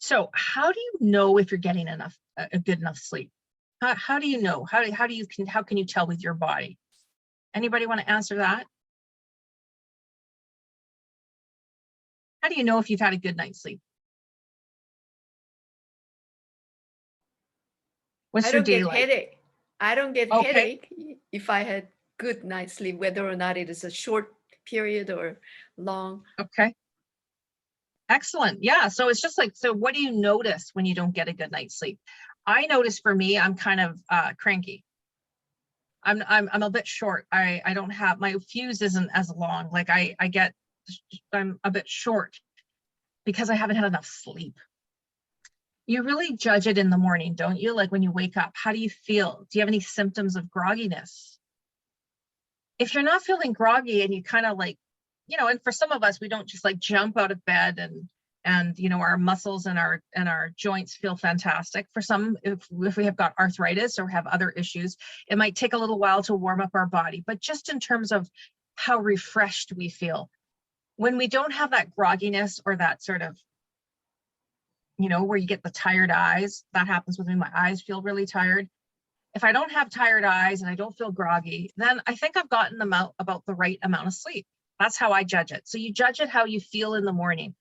So how do you know if you're getting enough, a good enough sleep? How do you know? How can you tell with your body? Anybody want to answer that? How do you know if you've had a good night's sleep? What's I your don't day get like? headache. I don't get Okay, headache if I had good night's sleep, whether or not it is a short period or long. okay. Excellent. Yeah. So it's just like, so what do you notice when you don't get a good night's sleep? I notice for me, I'm kind of cranky. I'm a bit short. I don't have, my fuse isn't as long. Like I'm a bit short because I haven't had enough sleep. You really judge it in the morning, don't you? Like when you wake up, how do you feel? Do you have any symptoms of grogginess? If you're not feeling groggy and you kind of like, and for some of us, we don't just like jump out of bed and our muscles and our joints feel fantastic. For some, if we have got arthritis or have other issues, it might take a little while to warm up our body. But just in terms of how refreshed we feel, when we don't have that grogginess or that sort of, where you get the tired eyes, that happens with me. My eyes feel really tired. If I don't have tired eyes and I don't feel groggy, then I think I've gotten them out about the right amount of sleep. That's how I judge it. So you judge it how you feel in the morning.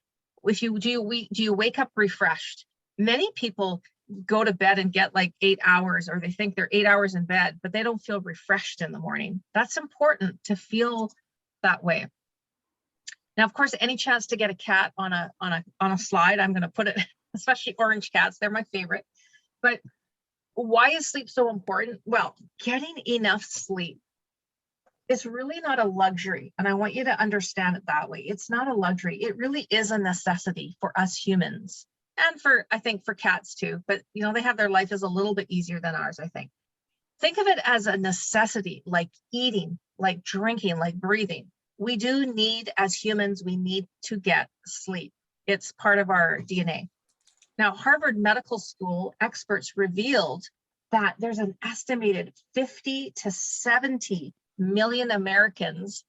If you do you wake up refreshed? Many people go to bed and get like 8 hours, or they think they're 8 hours in bed, but they don't feel refreshed in the morning. That's important to feel that way. Now, of course, any chance to get a cat on a slide, I'm going to put it, especially orange cats. They're my favorite. But why is sleep so important? Well, getting enough sleep is really not a luxury. And I want you to understand it that way. It's not a luxury. It really is a necessity for us humans. And I think for cats too, but they have their life is a little bit easier than ours, I think. Think of it as a necessity, like eating, like drinking, like breathing. We do need, as humans, we need to get sleep. It's part of our DNA. Now, Harvard Medical School experts revealed that there's an estimated 50 to 70 million Americans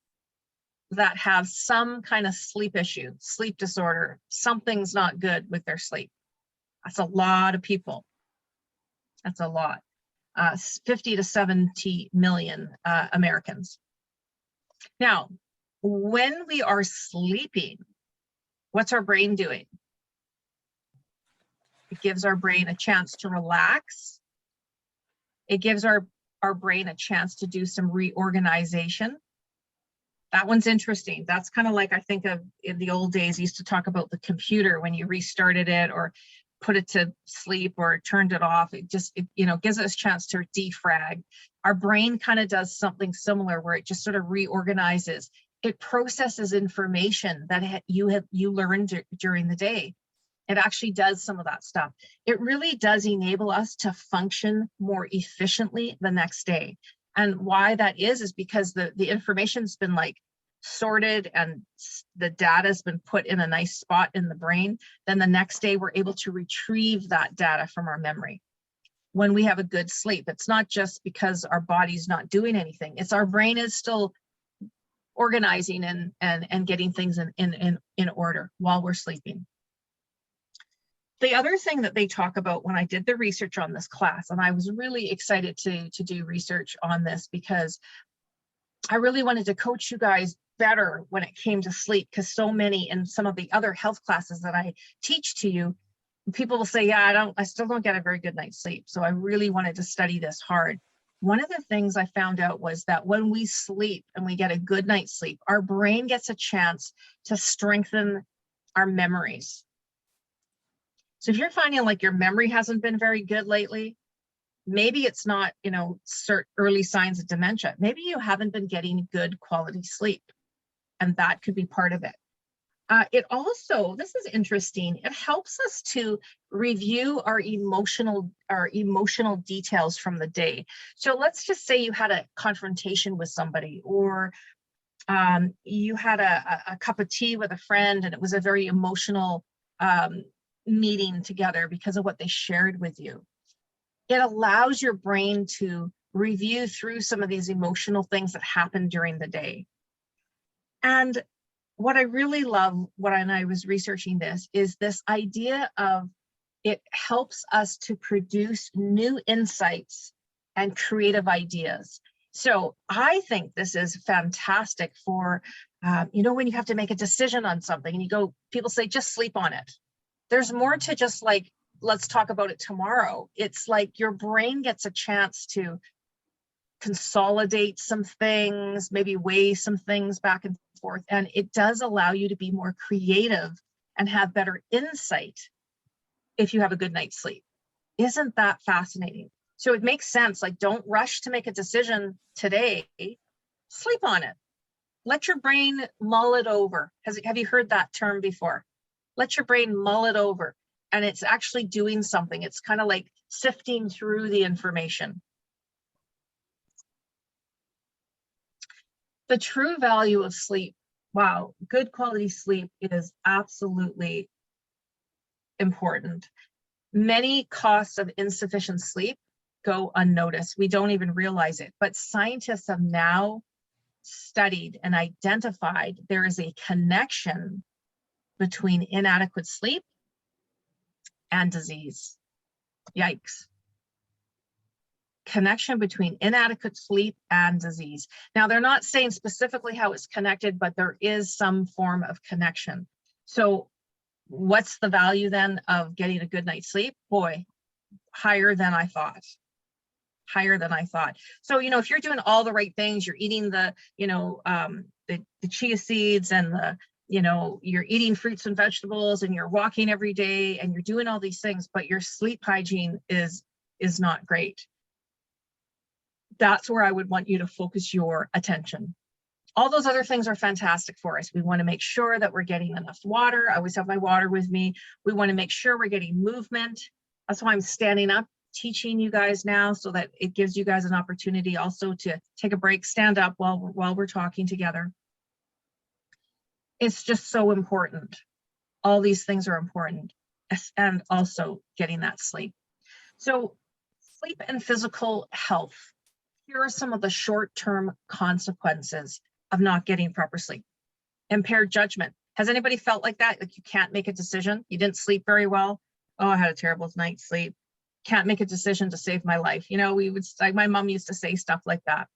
that have some kind of sleep issue, sleep disorder. Something's not good with their sleep. That's a lot of people. That's a lot. 50 to 70 million Americans. Now, when we are sleeping, what's our brain doing? It gives our brain a chance to relax. It gives our brain a chance to do some reorganization. That one's interesting. That's kind of like, I think of in the old days, used to talk about the computer when you restarted it or put it to sleep or turned it off. It gives us a chance to defrag. Our brain kind of does something similar where it just sort of reorganizes. It processes information that you learned during the day. It actually does some of that stuff. It really does enable us to function more efficiently the next day. And why that is because the information's been like sorted and the data's been put in a nice spot in the brain. Then the next day we're able to retrieve that data from our memory. When we have a good sleep, it's not just because our body's not doing anything. It's our brain is still organizing and getting things in order while we're sleeping. The other thing that they talk about when I did the research on this class, and I was really excited to do research on this because I really wanted to coach you guys better when it came to sleep, because so many in some of the other health classes that I teach to you, people will say, yeah, I still don't get a very good night's sleep. So I really wanted to study this hard. One of the things I found out was that when we sleep and we get a good night's sleep, our brain gets a chance to strengthen our memories. So if you're finding like your memory hasn't been very good lately, maybe it's not, early signs of dementia. Maybe you haven't been getting good quality sleep, and that could be part of it. It also, this is interesting, it helps us to review our emotional details from the day. So let's just say you had a confrontation with somebody, or you had a cup of tea with a friend and it was a very emotional meeting together because of what they shared with you. It allows your brain to review through some of these emotional things that happened during the day. And what I really love, when I was researching this, is this idea of it helps us to produce new insights and creative ideas. So I think this is fantastic for, you know, when you have to make a decision on something and you go, people say, just sleep on it. There's more to just like, let's talk about it tomorrow. It's like your brain gets a chance to consolidate some things, maybe weigh some things back and forth. And it does allow you to be more creative and have better insight if you have a good night's sleep. Isn't that fascinating? So it makes sense. Like, don't rush to make a decision today. Sleep on it. Let your brain mull it over. Have you heard that term before? Let your brain mull it over. And it's actually doing something. It's kind of like sifting through the information. The true value of sleep. Wow, good quality sleep is absolutely important. Many costs of insufficient sleep go unnoticed. We don't even realize it, but scientists have now studied and identified there is a connection between inadequate sleep and disease. Yikes. Connection between inadequate sleep and disease. Now, they're not saying specifically how it's connected, but there is some form of connection. So what's the value then of getting a good night's sleep? Boy, higher than I thought. Higher than I thought. So, you know, if you're doing all the right things, you're eating the, you know, the chia seeds and the, you know, you're eating fruits and vegetables and you're walking every day and you're doing all these things, but your sleep hygiene is not great. That's where I would want you to focus your attention. All those other things are fantastic for us. We want to make sure that we're getting enough water. I always have my water with me. We want to make sure we're getting movement. That's why I'm standing up, teaching you guys now, so that it gives you guys an opportunity also to take a break, stand up while we're talking together. It's just so important. All these things are important, and also getting that sleep. So sleep and physical health. Here are some of the short-term consequences of not getting proper sleep. Impaired judgment. Has anybody felt like that? Like you can't make a decision? You didn't sleep very well? Oh, I had a terrible night's sleep. Can't make a decision to save my life. You know, we would, like my mom used to say stuff like that.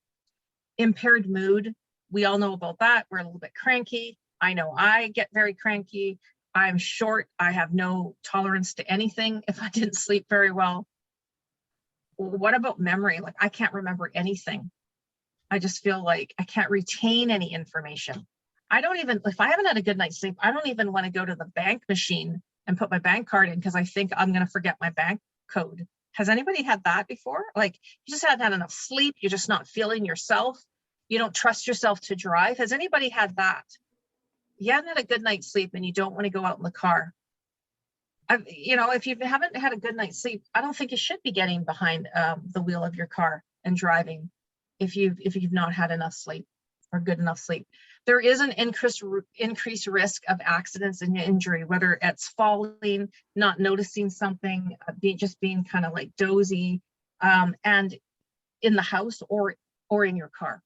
Impaired mood. We all know about that. We're a little bit cranky. I know I get very cranky. I'm short. I have no tolerance to anything if I didn't sleep very well. What about memory? Like I can't remember anything. I just feel like I can't retain any information. I don't even, if I haven't had a good night's sleep, I don't even want to go to the bank machine and put my bank card in because I think I'm going to forget my bank code. Has anybody had that before? Like you just haven't had enough sleep. You're just not feeling yourself. You don't trust yourself to drive. Has anybody had that? You haven't had a good night's sleep and you don't want to go out in the car. You know, if you haven't had a good night's sleep, I don't think you should be getting behind the wheel of your car and driving if you've not had enough sleep or good enough sleep. There is an increased risk of accidents and injury, whether it's falling, not noticing something, being kind of like dozy, and in the house or in your car.